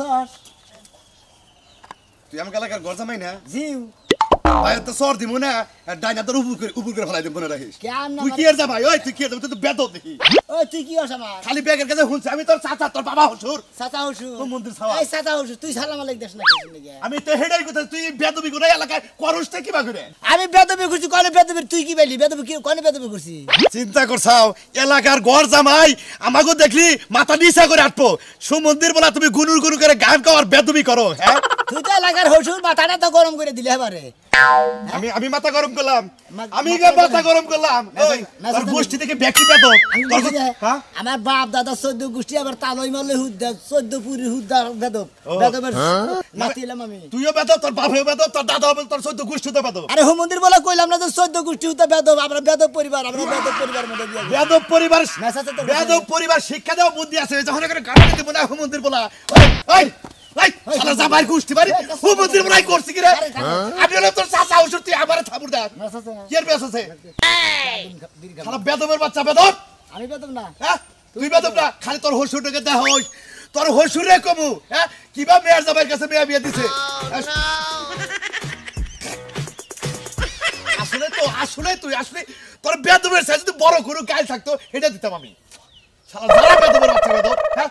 Sir তুই আমার এলাকার ঘর জামাই না জিউ ভাই তো সর দিমু না ডাইনা তোর উপর করে ফেলাই দেব না রাখিস কেন তুই কি এর জামাই ওই তুই কি এর তুই তো বেদব দেখি ওই তুই কি হস আমার খালি ব্যাগের কাছে হুনছ আমি তোর চাচা তোর বাবা হুজুর চাচা হসু ও মন্দির ছাওয়া এই চাচা হসু তুই সালাম আলাইকুম দেশ না কিছু নাকি আমি তো হেডাই কথা তুই বেদবি করে এলাকায় করছতে কি বা করে আমি বেদবি করছি কোনে বেদবি তুই কি বলি বেদবি কি কোনে বেদবি করছি চিন্তা করছাও এলাকার ঘর জামাই আমাগো দেখলি মাথা নিচা করে আটপো সুমন্দির বলা তুমি গুনুর গুনু করে গান গাওয়ার বেদবি করো হ্যাঁ তুই তো এলাকার হসুর মাথাটা তো গরম করে দিলে এবারে আমি মাথা গরম করলাম আমি মাথা গরম করলাম ওই তোর গোষ্ঠী থেকে ব্যক্তি পেতো হ্যাঁ আমার বাপ দাদা 14 গোষ্ঠী আবার তালই মারলে হুদ্দা 14 পুরি হুদ্দা বেদব বেদবের নাতিলাম আমি তুইও বেদব তোর বাপও বেদব তোর দাদাও বেদব তোর 14 গোষ্ঠী তো বেদব আরে হো মন্দির বলে কইলাম না যে 14 গোষ্ঠী হুদ্দা বেদব আমরা বেদব পরিবার মধ্যে দিয়া বেদব পরিবার মেসাতে তো বেদব পরিবার শিক্ষা দেওয়া বুদ্ধি আছে যখন করে গাড়ি দিতে মনে হো মন্দির বলা ওই ওই শালা জামাই গোষ্ঠী বাড়ি হো মন্দির বলাই করছি কি রে আমি হলো তোর চাচা হুজুর তুই আমারে থাবুর দে কি এর বেস আছে শালা বেদবের বাচ্চা বেদব আমি বেদব না হ্যাঁ তুই বেদব না খালি তোর হসুরটাকে দেখ হইস তোর হসুরে কমু হ্যাঁ কিবা মেয়ের জামাইয়ের কাছে মেয়ে বিয়ে দিছে আসলে তুই তোর বেদবের সাইজ যদি বড় গরু গায়ে থাকতো এটা দিতাম আমি শালা যারা বেদবের বাচ্চা বেদব হ্যাঁ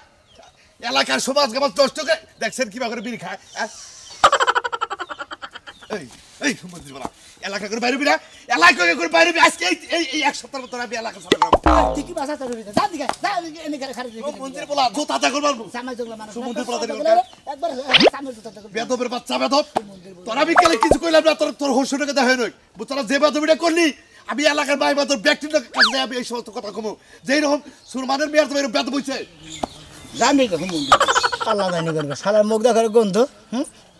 এলাকার সমাজ গামাজ নষ্ট করে দেখছেন কিবা করে বিড়ি খায় এই মন্দির বলা এলাকা করে বাইরে বিরা এলাকা করে বাইরে আজকে এই এক সপ্তাহের মতো আমি এলাকা সারা তুই কি ভাষা করবি যা দিকে যা এনে করে খালি মন্দির বলা জোতা করে মারবো সামাই জগলা মানুষ মন্দির বলা একবার সামাই জোতা করে বেদবের বাচ্চা বেদব তোরা বিকালে কিছু কইলাম না তোর হসুটাকে দেখা নই তোরা যে বেদবিটা করলি আমি এলাকার ভাই বা তোর ব্যক্তির কাছে আমি এই সমস্ত কথা কমো যেই রকম সুরমানের মেয়ের তো এরকম বেদব হইছে জানি তো মন্দির আল্লাহ জানি করবে শালার মুখ দেখার গন্ধ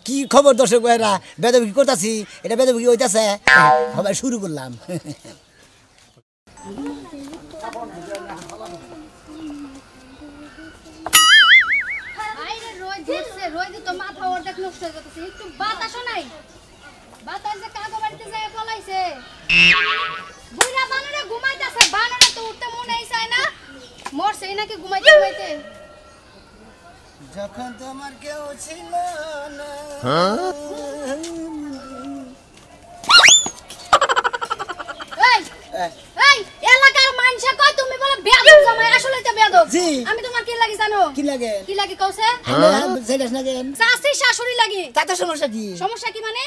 কি খবর দর্শক ভাইরা বেদব কি করতাছি এটা বেদব কি হইতাছে সবাই শুরু করলাম রোজ তো মাথা অর্ধেক নষ্ট হয়ে যাচ্ছে একটু বাতাসও নাই বাতাস যে কাগো বাড়িতে যায় পলাইছে বুইরা বানরে ঘুমাইতাছে বানরে তো উঠতে মনেই চায় না মরছে নাকি ঘুমাইতে যখন তোমার কেউ ছিল না এই এলাকার মানুষ কয় তুমি বলে বেয়াদব জামাই আসলে তো বেয়াদব জি আমি তোমার কি লাগি জানো কি লাগে কওছে সেটাস না কেন শাস্তি শাশুড়ি লাগি তাতে সমস্যা কি মানে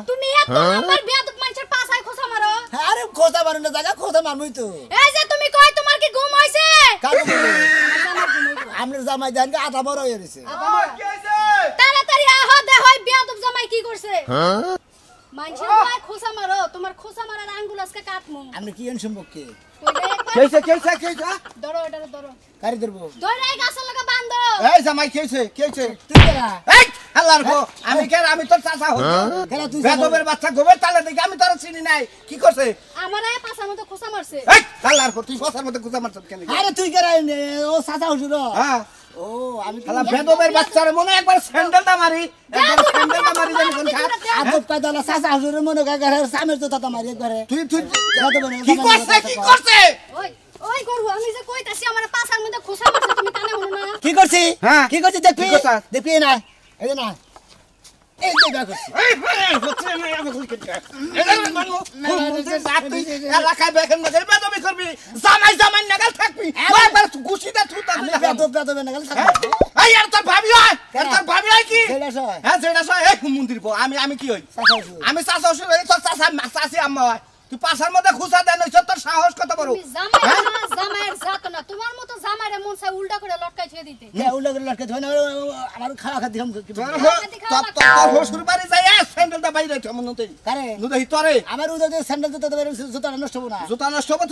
তুমি এত আমার বেয়াদব মানুষের পাছায় খোসা মারো আরে খোসা মারো না জায়গা খোসা মারমই তো এই যে তুমি কয় তোমার কি ঘুম হইছে আমরা জামাই জানকে আটা বড় হয়ে গেছে কি হইছে তাড়াতাড়ি আহ দেখ হয় বেয়াদব জামাই কি করছে মানুষের পায়ে খোসা মারো তোমার খোসা মারার আঙ্গুল আজকে কাটমু আপনি কি সম্পর্কে কেইছে ধরো এটা ধরো কারি ধরবো ধরে এই গাছের লাগা বাঁধো এই জামাই কেইছে তুই কেরা এই আল্লাহর গো আমি তোর চাচা হই কেরা তুই বেদবের বাচ্চা গোবের তালে দেখি আমি তোর চিনি নাই কি করছে আমার এই পাছার মতো খোসা মারছে এই আল্লাহর গো তুই ফসার মধ্যে কুচা মারছ কেন আরে তুই কেরা ও সাদা হুজুর হ্যাঁ ও আমি শালা বেদবের বাচ্চার মনে একবার স্যান্ডেলটা মারি জানি কোন খা আদব পাদালা সাদা হুজুরের মনে কাগরে সামের তো তাতা মারি একবারে তুই কি করছে ওই গরু আমি যে কইতাছি আমার পাছার মধ্যে খোসা মারছে তুমি কানে মনে না কি করছি হ্যাঁ কি করছি দেখবি না এই না এই যে দেখো এলাকায় বেকেন মধ্যে বেদবি করবি জামাই নাগাল থাকবি একবার গুছিটা থুতা বেদব না গেল এই আর তোর ভাবি হয় কি সেটা হ্যাঁ সেটা সব এক মন্দির আমি কি হই আমি চাচা শ্বশুর হই তোর চাচি আম্মা হয় তুই পাছার মধ্যে খুসা দেন তোর সাহস কত বড় জামাইয়ের জাত না তোমার মতো জামাইরে মন চাই উল্টা করে লটকাই ছেড়ে দিতে উল্টা করে লটকে ধরে আমার খাওয়া খাতি তোর শ্বশুর বাড়ি যাই স্যান্ডেলটা বাইরে রাখ মন নতে কারে নুদাই তোরে আমার উদয় স্যান্ডেল জুতা নষ্ট হবে না জুতা নষ্ট হবে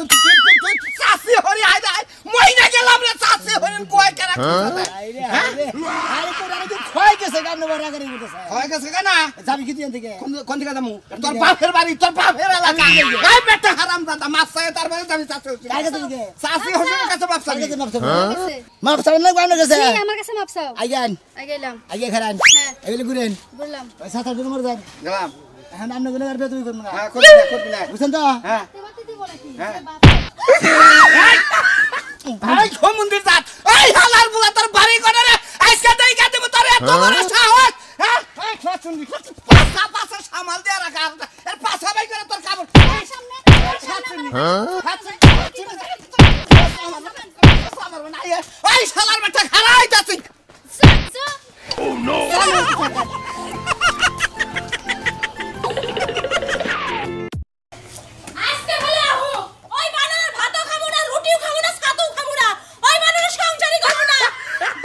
তুই চাচি হরি আই মইনা গেলাম রে চাচি হরিন কয় কেন আরে তোর আরে খয় গেছে গান বড় করে উঠেছে কয় গেছে কেন যাবি কি দিন থেকে কোন দিকে যামু তোর বাপের বাড়ি তোর বাপের এলাকা এই বেটা হারামজাদা মাছ চাই তারপরে যাবি চাচি কাকে দিকে চাচি হরির কাছে বাপ চাই মাপ চাই না গান গেছে আমার কাছে মাপ চাও আইগান আইগাইলাম আইগে খারান হ্যাঁ এগুলো ঘুরেন বললাম ওই সাত আট মর যান গেলাম এখন আপনি গুলো আর বেতই করব না হ্যাঁ করবি না বুঝছেন তো হ্যাঁ তোমাকে দিব নাকি হ্যাঁ। বাপ ভাই মন্দির যাত এই হালার বুলা তোর বাড়ি করে রে আজকে দেই কা দেব তোর এত এই শালার বেটা খারাইতাছি চাচা আজকে বলে আহো ওই বানরের ভাতও খাবো না রুটিও খাবো না ছাতুও খাবো না ওই বানরের সংসারই করবো না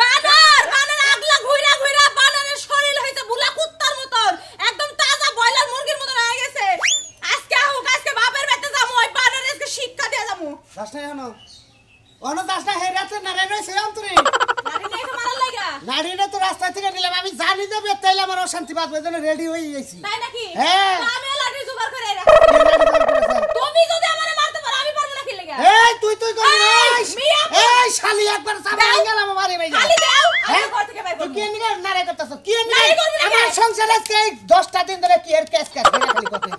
বানর আগলা ঘুইরা ঘুইরা বানরের শরীর হইছে বুলা কুত্তার মতন একদম তাজা বয়লার মুরগির মতন হয়ে গেছে আজকে আহো আজকে বাপের বাড়িতে যাবো ওই বানরের আজকে শিক্ষা দিয়ে যাবো দাসনা জানো অন দাসনা হে রাতে নারে রইছে অন্তরে লাঠি নিয়ে এসে মারার লাগা নারীরা তো রাস্তা থেকে নিলাম আমি জানি যে বেতাইলে আমার অশান্তি বাঁচবে জন্য রেডি হয়ে গেছি তাই নাকি হ্যাঁ। আমিও লাঠি জোগাড় করে রাখি তুমি যদি আমারে মারতে পারো আমি পারবো না কি লাগা এই তুই তুই কর এই, মিয়া, এই শালি একবার চাপা দাও। গেলাম আমারে ভাই খালি দাও আমি হ্যাঁ? ঘর থেকে বাইর তুই করব কি নিগে নারে করতেছ কি নারে নিগে করবি না আমার কে? সংসারে আজকে 10টা দিন ধরে কি এর কেস কেস খালি কথা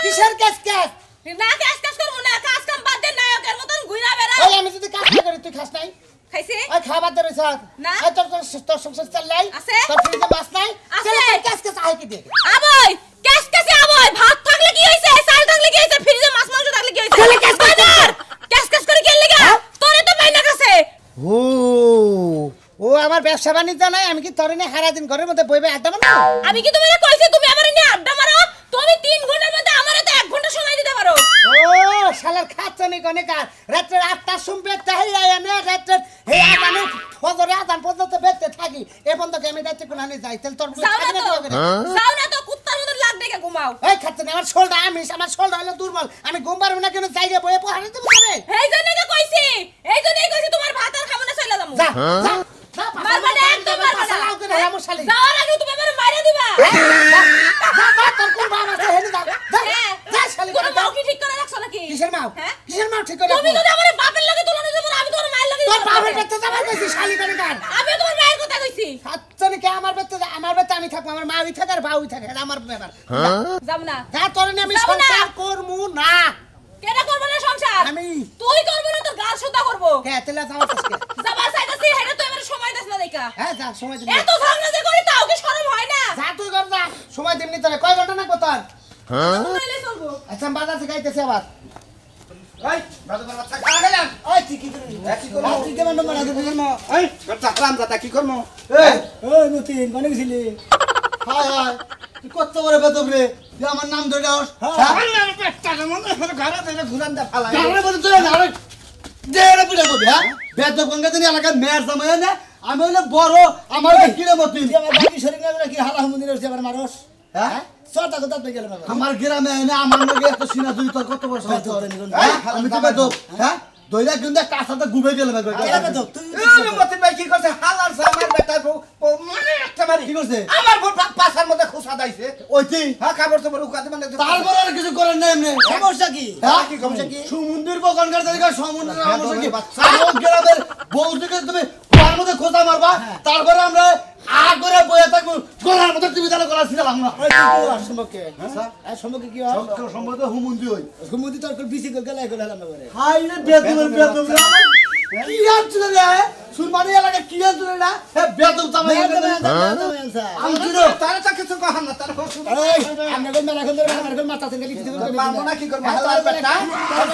কিসের কেস কেস না কাজ কাজ করবো না কাজ কাম বাদ দে নায়কের মতন ঘুরা বেড়া ওই আমি যদি কাজ না করি তুই খাস নাই খাইছে ওই খাবার ধরে স্যার না। ওই তোর সংসার চাল নাই আছে। তোর ফ্রিজে মাছ নাই আছে। চলে তুই কেস কেস আই কি দে আবই কাজ কাছে আবই ভাত থাকলে কি হইছে চাল থাকলে কি হইছে ফ্রিজে মাছ মাংস থাকলে কি হইছে চলে কাজ কর। কাজ কাজ করে কি লাগা হ্যাঁ? তোরে তো বাইনা কাছে ও ও আমার ব্যবসা বাণিজ্য নাই আমি কি তোর নিয়ে সারা দিন ঘরের মধ্যে বইবে আড্ডা মারবো আমি কি তোমারে কইছি তুমি আমারে নিয়ে আড্ডা মারো তুমি 3 ঘন্টার মধ্যে আমারে তো 1 ঘন্টা সময় দিতে পারো ও শালার খাচ্ছনি কোনে কার রাত্রে 8টার সময় তাই আইনে রাত্রে হে আদানে ফজরে আদান পর্যন্ত বেঁচে থাকি এ বন্ধকে আমি রাত্রে কোন আনি যাই তাহলে তোর যাও না তো কুত্তার মতন লাগ দেখে ঘুমাও এই খাচ্ছনি আমার শোলটা আমার শোলটা হলো দুর্বল আমি ঘুম পারবো না কেন যাইরে বইয়ে পড়াতে দেবো না এই জন্যই তো কইছি এই জন্যই কইছি তোমার ভাত আর খাবো না চলে যাবো যা যা মারবা না একদম মারবা না লাউ করে আমার শালি যাওয়ার আগে তুমি আমারে মাইরা দিবা যা যা তোর কোন বাবা আছে হেনে যা হ্যাঁ যা শালি কোন মাও কি ঠিক করে রাখছো নাকি কিসের মাও হ্যাঁ? কিসের মাও ঠিক করে তুমি যদি আমারে বাপের লাগে তুলনা দেবো আমি তোমার মায়ের লাগে তোর বাবার বেতে যাবার কইছি শালি কোনে কার আমি তোমার মায়ের কথা কইছি খাচ্ছনি কে আমার বেতে আমি থাকবো আমার মা ওই থাকে আর বাউই থাকে এটা আমার ব্যাপার যাব না যা তোর নিয়ে আমি যাবো না। সংসার করমু না কেডা করবে না সংসার আমি তুই করবে না তো গাল সুদা করবো কে তেলা যাওয়া আজকে যাবার চাইতাছি হেডা তো এবারে সময় দেস না দেখা হ্যাঁ যা সময় দিবি এত ঝগড়া যে করি তাও কি শরম হয় না যা তুই কর যা সময় দিবনি তোরে কয় ঘন্টা না কত নাইলে চলবো আচ্ছা বাজার থেকে আইতেছে আবার এই বাদবার বাচ্চা খাওয়া গেলাম ওই তুই কি করবি কি করবো? তুই কেমন নম্বর আগে বুঝল না এই বাচ্চা হারাম দাদা কি করবো এই ওই মতিন কোনে গেছিলি হায় হায় তুই কত বড় বেদব রে তুই আমার নাম ধরে যাস আমার পেটটা মনে হলো ঘরে থেকে ঘুরান দা ফালাই গাড়ির মধ্যে তুই না আরে দেড় পিঠা করবি হ্যাঁ বেদব গঙ্গা দিন এলাকার মেয়ের জামাই না আমি হইলে বড় আমার কিরে মতিন তুই আমার বাকি শরীর না কি হালা হুমুদিন হচ্ছে আমার মানুষ হ্যাঁ সরটা কথা তুই গেল না আমার গ্রামে এনে আমার লগে এত সিনা দুই তোর কত বড় সাহস তোর? হ্যাঁ? আমি তো বেদব হ্যাঁ দইরা কিন্তু কাঁচাতে গুবে গেল তুই এই মতিন ভাই কি করছে হালার আমার বেটার বউ মানে একটা মারি কি করছে আমার বউ পাছার মধ্যে খুসা দাইছে ওইটি হ্যাঁ খাবার তো বড় উকাতে মানে তারপর আর কিছু করেন না এমনি সমস্যা কি হ্যাঁ? কি সমস্যা কি সমুদ্রের বকনকার তালিকা সমুদ্রের হ্যাঁ, সমস্যা কি বাচ্চা। সারা গ্রামের বউদিকে তুমি কুয়ার মধ্যে খোঁজা মারবা তারপরে আমরা করে বয়ে থাকবো গলার মধ্যে তুমি তাহলে গলা ছিলাম না ওই কি আর সম্পর্কে আর সম্পর্কে কি হয় সম্ভবত হুমুন্দি হই হুমুদি তোর বিসি গেলাই গেল না করে হাই রে বেদমের বেদম রে কি আছল রে সুরমানি এলাকা কি আছল রে হে বেদম তামাই আমি কি রে তারা তো কিছু কহান না তারা আমরা কোন মেলা কোন আমার কোন মাথা থেকে কিছু করে পারবো না কি করবো হালার বেটা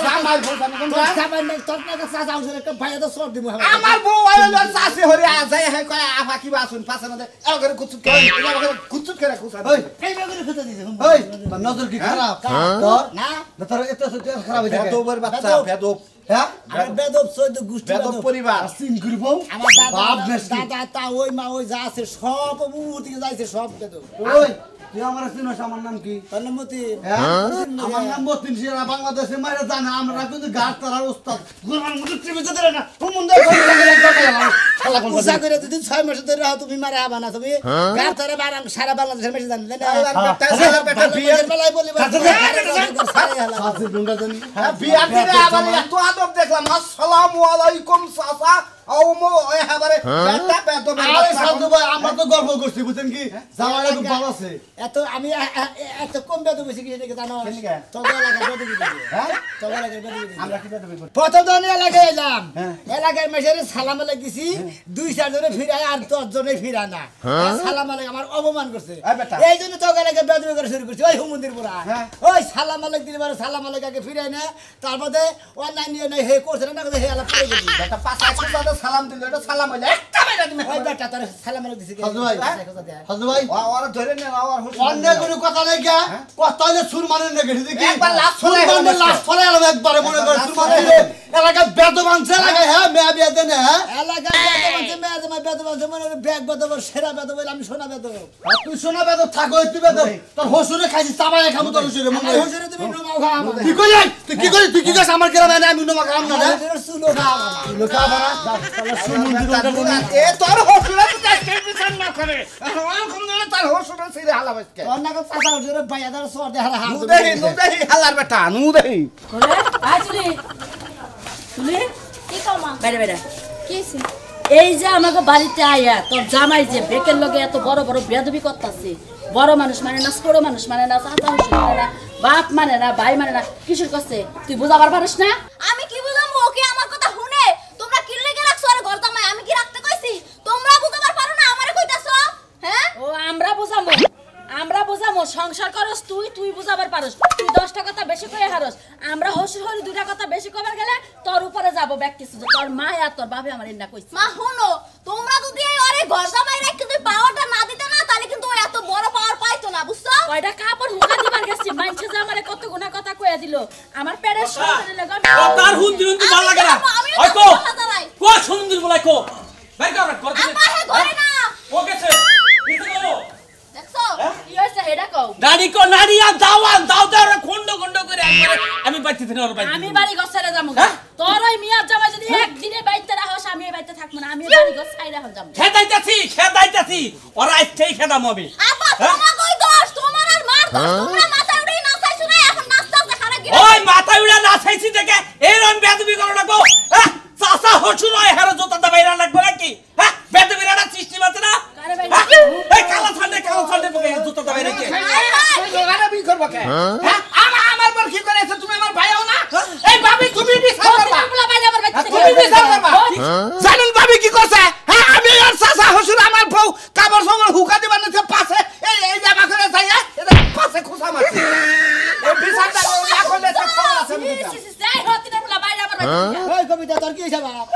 জামাই বউ জানি কোন তোর সাবান নাই তোর না কাছে যাও সরে একটা ভাইয়া তো সর দিমু আমার বউ আইলো চাষি হরি আ যায় হে কয় আফা কি বাসুন পাছে মধ্যে এগরে কুচুত করে এগরে কুচুত করে খুসা ওই এই বেগুনি খুঁজে দিছে ওই তোর নজর কি খারাপ তোর না না তোর এত খারাপ হয়ে থাকে বেদবের বাচ্চা বেদব হ্যাঁ আমি বেদব সৈদ গুষ্টি বেদব পরিবার সিন করব আমার বাপ দাদা বেশি দাদা তা ওই মা ওই যা আছে সব মুহূর্তে যাইছে সব বেদব ওই তুই আমার চিনস আমার নাম কি তোর নাম মতি হ্যাঁ আমার নাম বতিন সিরা বাংলাদেশে মাইরা জানে আমরা কিন্তু গাছ তারার উস্তাদ গুরমান মুদে টিভিতে দেন না হুমুন্দে শালা কোন উষা করে যদি 6 মাস ধরে রাও তুমি মারে আবা না তুমি গার ধরে বারাং সারা বাংলাদেশের মেশে জানেন না হালার বেটা বিয়ের বেলায় বলি আছে গঙ্গা জানি বিয়ার দিনে আবার এত আদব দেখলাম আসসালামু আলাইকুম চাচা ও মো ওই হাবারে বেটা বেটা আরে সাধু ভাই আমরা তো গল্প করছি বুঝছেন কি জামাই খুব ভালো আছে এত আমি এত কম বেতন বেশি কিছু দেখে জানো কেনকে? তবে এলাকার বেতন দিবে হ্যাঁ তবে এলাকার বেতন দিবে আমরা কি বেটা বেটা প্রথম দিন এলাকায় এলাম এলাকার মেশারে সালাম আলাইক দিছি 2-4 জনে ফিরায় আর 10 জনে ফিরা না সালাম আলাইক আমার অপমান করছে এই বেটা। এই জন্য তো এলাকায় বেতন করে শুরু করছি ওই হুমন্দির পুরা হ্যাঁ। ওই সালাম আলাইক দিলে মানে সালাম আলাইক আগে ফিরায় না তারপরে অনলাইন নিয়ে নাই হে করছে না হে আলা পড়ে গেছি বেটা পাঁচা খুঁজা সালাম দিল এটা সালাম হইলে একটা বেটা তুমি ওই বেটা তার সালাম আলাইক দিছি সাধু ভাই সাধু ভাই ওরা ধরে নে ওরা অন্য কোনো কথা নাই গা কথা হইলে সুর মানেন না গেছি দেখি একবার লাশ সুর ফলাই মানে হলো লাশ ফলাই আলো একবারে মনে করে সুর মানে এলাকা বেদম আনছে এলাকা হ্যাঁ মেয়া বিয়া দেন হ্যাঁ এলাকার বেতন বেতন মানে ব্যাগ বেতন সেরা বেতন আমি সোনা বেতন আর তুই শোনা বেদম থাকো তুই বেদম তোর হসুরে খাইছিস চাবাই খাবো তোর হসুরে মনে হয়। হুজুরে তুমি নোমাও খাও আমার কি করি তুই কি করি তুই কি করিস আমার গ্রামে না আমি নোমা খাম না রে হুজুরে সুলো খাও আমার লোকা বানা এ তোর হসুরা তো কে বিচার না করে ওরকম না তার হসুরা ছেড়ে হালা বাজকে অন্য কথা চাচা হুজুরে বাইয়াদার সর দে হারা হাত নুদেহি হালার বেটা নুদেহি কোলে আয় চুলি চুলি কি কমা বাইরে বাইরে কি হইছে? এই যে আমাকে বাড়িতে আয়া তোর জামাই যে বেকের লগে এত বড় বড় বেয়াদবি করতাছে বড় মানুষ মানে না ছোট মানুষ মানে না চাচা শ্বশুর মানে না বাপ মানে না ভাই মানে না কিশোর করছে তুই বুঝাবার পারিস না আমি কি বুঝামু ওকে আমার কথা শুনে তোমরা কি লেগে রাখছো আর ঘর জামাই আমি কি রাখতে কইছি তোমরা বুঝাবার পারো না আমারে কইতাছো হ্যাঁ ও আমরা বুঝামো সংসার করস তুই তুই বুঝাবার পারস তুই 10টা কথা বেশি কয়ে হারস আমরা হসুর হরি 2টা কথা বেশি কবার গেলে তোর উপরে যাবো ব্যাক কিছু যে তোর মা আর তোর বাবা আমার এন্না কইছে মা শুনো তোমরা যদি এই আরে ঘর জামাই রেখে যদি পাওয়ারটা না দিতে না তাহলে কিন্তু ও এত বড় পাওয়ার পাইতো না বুঝছো কয়টা কাপড় হুকা দিবার গেছি মানছে যে আমারে কত গুণা কথা কইয়া দিল আমার পেটের সমস্যা লাগা ও তার হুন্দি হুন্দি ভালো লাগে না আমি ওই কো কথা জানাই কো সুন্দর বলাই কো ভাই কারা করতে আপা হে ঘরে না ও গেছে কিছু কো দেখছো কি হইছে হেডা কও নারী কো নারী আর দাও দাও খন্ড খন্ড করে একবারে আমি বাইতে দিন ওর বাইতে আমি বাড়ি গছারে যামু তোর ওই মিয়ার জামাই যদি একদিনে বাইতে রাখস আমি এই বাইতে থাকব না আমি বাড়ি গছাইরা হল যামু খেদাইতাছি ওরা আইতেই খেদাম আমি আপা তোমার কই দোষ তোমার আর মার দোষ তোমরা মাথা উড়ে না চাইছো না এখন নাস্তা দেখারে গিয়ে ওই মাথা উড়া না চাইছি দেখে এরম বেদবি করো না গো চাচা হসুর হয় হারা জোতা বাইরা লাগবে নাকি হ্যাঁ বেদবি রানা সৃষ্টি মাত্র না কারে বাইরে এই কালা ছান্ডে বকে জোতা বাইরে কে লোগারে বি করব কে হ্যাঁ আমার বল কি করেছ তুমি আমার ভাইও না এই ভাবি তুমি বিচার করবা তোমরা বাইরে আমার বাইতে তুমি বিচার করবা জানেন ভাবি কি করছে হ্যাঁ আমি আর চাচা হসুর আমার বউ কাপড় সাপড় হুকা দিবা না পাশে এই জামা করে যাইয়া এটা পাশে খুশা মারছে এই বিচারটা না করলে তো খবর আছে যাই হতি না বলা বাইরে আমার বাইতে ওই কবিতা তোর কি হইছে বাপ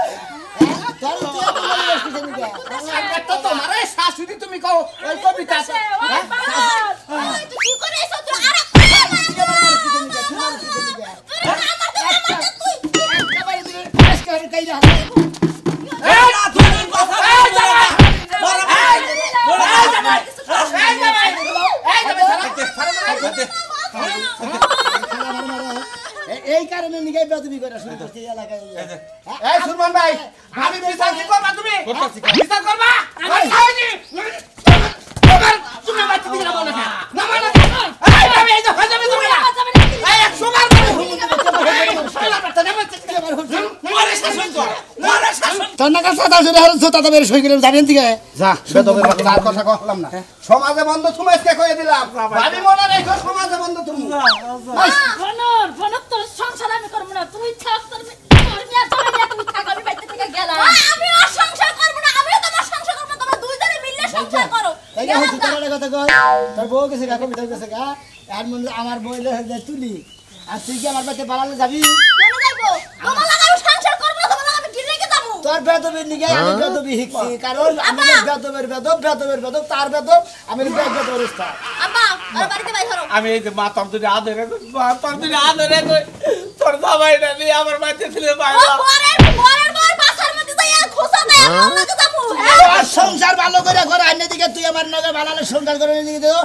তোর তুই এত বড় বসছিস নিকে একটা তোমারে শাশুড়ি তুমি কও ওই কবিতা আছে ওই বাবা ওই তুই কি করেছো তুই আর এই না তুমি কথা এই জামাই এই কারণে নিকে বেদবি করে শুরু করছি এলাকায় এই সুরমান ভাই আমি বিচার কি করবা তুমি বিচার করবা আমি তোমার তুমি বাচ্চা দিলা বলে না মানে এই ভাবি এই যে হাজাবে তুমি না এই এক সুমার তোর না কাছে দাও শুনে হারছ তাতা বের সই করে জানেন দিকে যা বেদবের তার কথা কইলাম না সমাজে বন্ধ তুমি আজকে কইয়া দিলাম ভাবি মনে রেখো সমাজে বন্ধ তুমি ফোনর তোর সংসার আমি করব না তুই থাক তোর মিয়ার জামাই নিয়ে তুই থাক আমি বাইতে থেকে গেলাম আমি আর সংসার করব না আমিও তোমার সংসার করব তোমরা দুইজনে মিলে সংসার করো এই না হচ্ছে তোর কথা কই তোর বউ গেছে গা কবিতা গেছে গা আর মন আমার বই লয়ে তুলি আর তুই কি আমার বাড়িতে বাড়ালে যাবি কেন যাইবো তোমার লাগা আমি সংসার করব না তোমার লাগা আমি কি রেখে যাবো তোর বেদবির নিকে আমি বেদবি শিখছি কারণ আমি বেদবের বেদব তার বেদব আমি বেদবের অবস্থা আব্বা আর বাড়িতে বাই ধরো আমি এই যে মা তোর দুটো আদরে কই তোর জামাই না দিয়ে আমার বাচ্চা ছিল ও ঘরের ঘর বাসার মধ্যে যাইয়া খোসা দেয় আমার লাগা যাবো আর সংসার ভালো করে ঘরে আইনে দিকে তুই আমার নগে বানালে সংসার করে দিকে দেও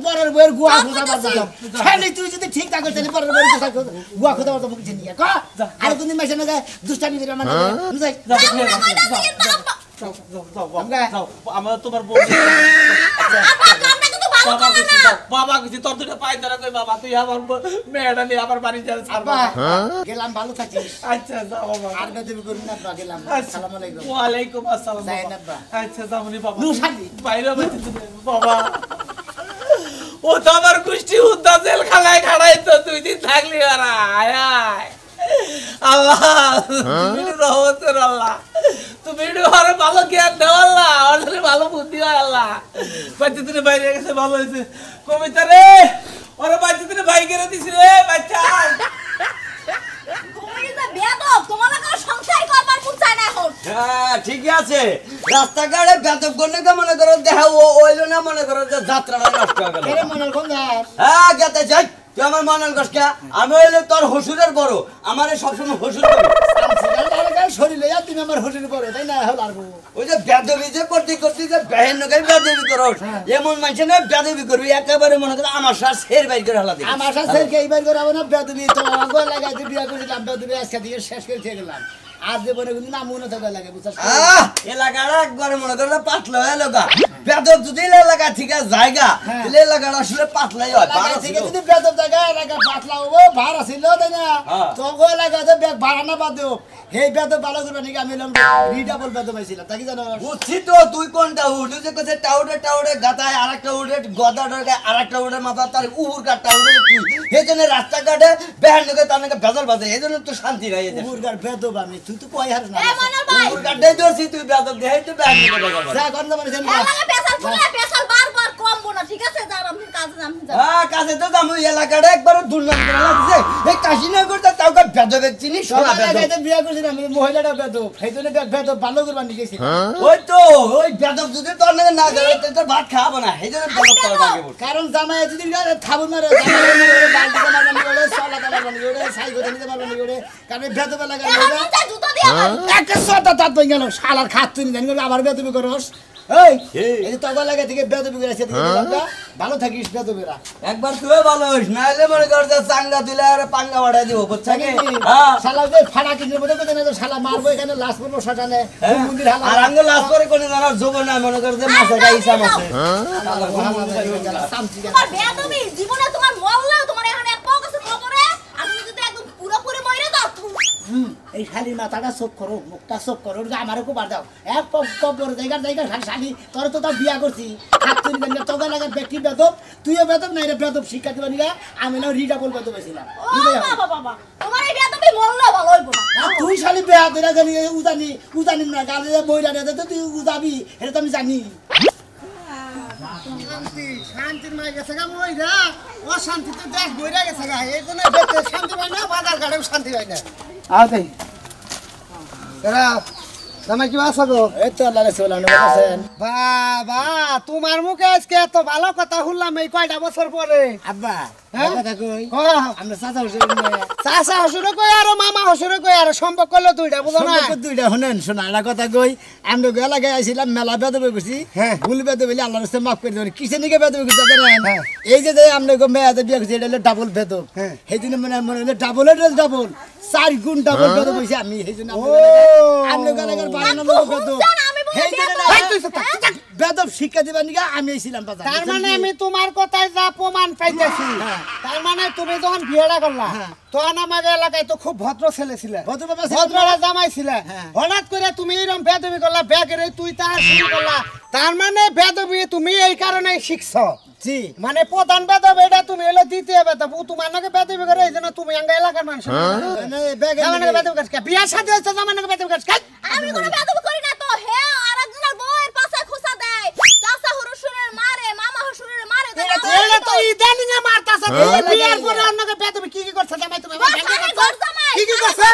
পরের বইয়ের গুয়া খোঁজা বাজাম খালি তুই যদি ঠিক থাকো তাহলে পরের বইয়ের গুয়া খোঁজা বাজাম মুখ চিনি ক আর তুমি মেশে নগে দুষ্টামি করে আমার যাই যাও আমরা তোমার বউ আব্বা কামটা কিন্তু বাবা কিছু বাবা কিছু তোর দুটো পাই ধরে কই বাবা তুই আমার মেয়েটা নিয়ে আমার বাড়ি যাবে আব্বা গেলাম ভালো থাকিস আচ্ছা যাও বাবা আর বেদবি করুন না গেলাম আসসালামু আলাইকুম ওয়ালাইকুম আসসালাম যাই না আব্বা আচ্ছা যামনি বাবা নুসাদি বাইরে বাইরে বাবা ও তো আমার কুষ্টি উদ্দা জেল খালায় খাড়াই তো 2 দিন থাকলি ওরা আয় আয় আল্লাহ তুমি রহমতের আল্লাহ তুমি ওরে ভালো জ্ঞান দাও আল্লাহ ওরে ভালো বুদ্ধি হয় আল্লাহ বাচ্চা তুমি বাইরে গেছে ভালো হয়েছে কবিতা রে ওরে বাচ্চা তুমি ভাই করে দিছি রে বাচ্চা তুমি যে বেয়াদব তোমার লাগা সংসার করবার মন চায় না এখন হ্যাঁ ঠিকই আছে রাস্তাঘাটে বেদব করলে তো মনে করো দেখা ওইলো না মনে করো যে যাত্রাটা নষ্ট হয়ে গেল এরে মনের কোন যায় হ্যাঁ গেতে যাই তুই আমার মনে করিস কে আমি হইলে তোর হসুরের বড় আমার সবসময় হসুর করি শরীর লইয়া তুমি আমার হোটেল করো তাই না হল আর ওই যে বেদবি যে করতে করতে যে বেহেন নকে বেদবি করো এমন মানুষ না বেদবি করবি একেবারে মনে করে আমার সাথে সের বাইর করে হালা দিবি আমার সাথে এইবার করে না বেদবি তো আগো লাগাইতে বিয়া করেছিলাম বেদবি আজকে দিয়ে শেষ করে দিয়ে গেলাম আর জীবনে কিন্তু নাম মনে থাকা লাগে বুঝছস এলাকাটা একবারে মনে করে পাতলা হয়ে লগা বেদব যদি এলাকা ঠিক আছে জায়গা তাহলে এলাকাটা আসলে পাতলাই হয় লাগা থেকে যদি বেদব জায়গা এলাকা পাতলা হবো ভাড়া ছিল তাই না তো গো লাগাতে ব্যাগ ভাড়া না বাদ দেব এই বেদব ভালো করবে নাকি আমি এলাম রিডাবল বেদব আইছিলাম তাই কি জানো বুঝছি তো তুই কোনটা উঠে যে কাছে টাউডে টাউডে গাতায় আরেকটা উঠে গদা ডরকে আরেকটা উঠে মাথা তার উহুর কাট টাউডে তুই এইজন্য রাস্তাঘাটে বেহান নকে তার নাকি বেজাল বাজে এইজন্য তো শান্তি নাই এদের মুরগার বেদব আমি তুই তো কই হারস না এ মনার ভাই উহুর কাটে দর্শি তুই বেজাল দেই তো বেহান নকে বেজাল বাজে যা করন মানে জানি এ লাগা পেছাল ফুলে পেছাল বারবার কমবো না ঠিক আছে যার আমি কাজে যাম হ্যাঁ কাছে তো জামু এলাকাটা একবার দুর্নাম করে লাগছে এই কাশিনগর তো তাও বেদব চিনি সোনা বেদব লাগাইতে বিয়া করেছিলাম আমি মহিলাটা বেদব সেইজন্য বেদব ভালো করবা নিয়ে গেছি ওই তো ওই বেদব যদি তোর নাকি না যায় তো ভাত খাবো না এইজন্য বেদব করা লাগে বল কারণ জামাই যদি খাবো না জামাই বালতি মারবানি ওরে সলা মারবানি ওরে সাইকো দিতে মারবানি ওরে কারণ বেদব লাগা আমি যা জুতো দিয়ে একটা সটা তাত বই গেল শালার খাত তুই জানি আবার বেদবি করস এই যে তগা লাগা থেকে বেদবি করে সেদিকে ভালো থাকিস বেদবিরা একবার তুই ভালো হইস নাইলে মনে কর যে চাঙ্গা দিলে আর পাঙ্গা বাড়াই দিব বুঝছ কি হ্যাঁ শালা যে ফাড়া কিনে মধ্যে কোথায় না শালা মারবো এখানে লাশ পড়বো শটানে মন্দির হালা আর আঙ্গ লাশ করে কোন জানার যোগ না মনে কর যে মাছে গাইছা মাছে তোমার বেয়াদবি জীবনে তোমার মরলেও তোমার এখন এক পাও কাছে খবরে আর তুমি যদি একদম পুরোপুরি মরে যাও এই শালি মাথাটা চোখ করো মুখটা চোখ করো আমারও খুব বার দাও এক কবর জায়গার শালি তোর তো তাও বিয়া করছি হাত তুই তগা লাগার ব্যক্তি বেদব তুইও বেদব নাই রে বেদব শিক্ষা দিবা নিগা আমি না রিডাবল বেদব ছিলাম ও বাবা বাবা তোমার এই বেয়াদবি মরলেও ভালো হইব না তুই শালি বেয়া দিরা জানি উজানি না গালে বইরা দে তো তুই উজাবি এটা তো আমি জানি শান্তির মাই গেছে গা মইরা ও শান্তিতে দেখ বইরা গেছে গা এই জন্য শান্তি পাই না বাজার ঘাটেও শান্তি পাই না আতে এরা জামাই কি আছো গো এই তো আল্লাহ রাসূল আছেন বাবা তোমার মুখে আজকে এত ভালো কথা শুনলাম এই কয়টা বছর পরে আব্বা হ্যাঁ? কথা কই আমরা চাচা চাচা হসুরে কই আর মামা হসুরে কই আর সম্পর্ক করলো দুইটা বুঝো না দুইটা শুনেন শোনা একটা কথা কই আমরা গেলা গায়ে আইছিলাম মেলা বেদবে গেছি ভুল বেদবে বলে আল্লাহর রাস্তায় মাফ করে দেবেন কিসে নিকে বেদবে গেছি জানেন এই যে আমরা মেয়াদে বিয়ে করছি এটা হলো ডাবল বেদব সেই জন্য মনে হলো ডাবলের ডাবল 4 গুণ ডাবল বেদব হইছে আমি সেই জন্য আমরা গেলাগার বানানো লোক বেদব সেই জন্য বেদব শিক্ষা দিবার নিকে আমি আইছিলাম বাজার তার মানে আমি তোমার কথায় যা প্রমাণ পাইতেছি তার মানে তুমি যখন বিয়েটা করলা তখন আমাদের এলাকায় তো খুব ভদ্র ছেলে ছিল ভদ্ররা জামাই ছিল হঠাৎ করে তুমি এরকম বেদবি করলা ব্যাগের তুই তার শুরু করলা তার মানে বেদবি তুমি এই কারণে শিখছো জি মানে প্রধান বেদব এটা তুমি হলো দ্বিতীয় বেদব তোমার নাকি বেদবি করে এই জন্য তুমি আঙ্গ এলাকার মানুষ বেদবি করছ বিয়ার সাথে হচ্ছে জামাই নাকি বেদবি করছ আমি কোনো বেয়াদবি করি না তো হে আরেকজনের বউয়ের পাশে খুসা দেয় চাচা হুরুশুরের মারে মামা হুরুশুরের মারে এটা তো ইদানিং এ মারতাছে বিয়ার পরে অন্যকে বেদবি কি করছে জামাই তুমি কি করছে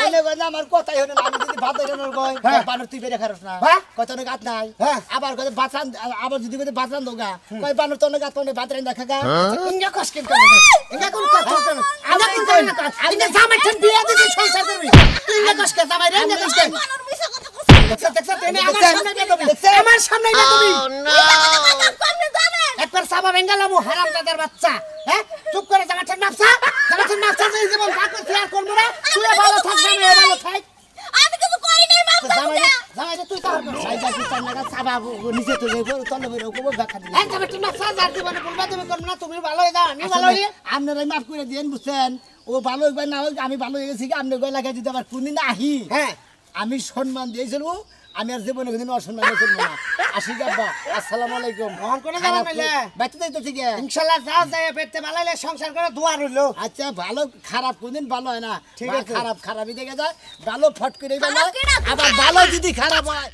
মনে করেন আমার কথাই হলো আমি যদি ভাত দেনোর কই বানর তুই বেরে খারস না কত না গাত নাই আবার কত বাতরান আবার যদি কত বাতরান দোগা কই বানর তোর গাত তোর বাতরান দেখাগা ইঙ্গা কষ্ট করে ইঙ্গা কোন কষ্ট করে আমরা কোন করে না ইঙ্গা জামাই ঠিক বিয়া দিতে সংসার করবি তুই ইঙ্গা কষ্ট করে জামাই রে ইঙ্গা কষ্ট করে মানুষ মিছা কথা কইছে দেখছ তেনে আমার সামনে বেদবি আপনি জানেন একবার সাবা বেঙ্গালামু হারামজাদার বাচ্চা হ্যাঁ চুপ করে জামাই নাফসা এই জীবন থাকতে শেয়ার করব না তুই ভালো থাক জামাই ভালো থাক আমি কিছু করি নাই মাফ করে জামাই তুই তার সাইজা কি তার নাগা আবার নিচে তো যাইবো তলে বইরে ওকে দেখা দিলে এই তবে তুমি সাজার জীবনে বলবা তুমি করবে না তুমি ভালো হয়ে যাও আমি ভালো হই আপনারাই মাফ করে দিয়েন বুঝছেন ও ভালো হইবে না হোক আমি ভালো হয়ে গেছি আপনি গলা লাগাই দিতে আবার কোনদিন আহি হ্যাঁ আমি সম্মান দিয়েছিল আমি আর জীবনে কোনদিন অসম্মান করবো না আসি যাব্বা আসসালামু আলাইকুম মহান করে যাওয়া নাইলে বাইতে যাইতো ঠিক আছে ইনশাআল্লাহ যা যায় পেটে মালাইলে সংসার করে দোয়া রইলো আচ্ছা ভালো খারাপ কোনদিন ভালো হয় না ঠিক বা আছে। খারাপ খারাপই দেখে যায় ভালো ফট করে গেল খারাপ কি না? আবার ভালো যদি খারাপ হয়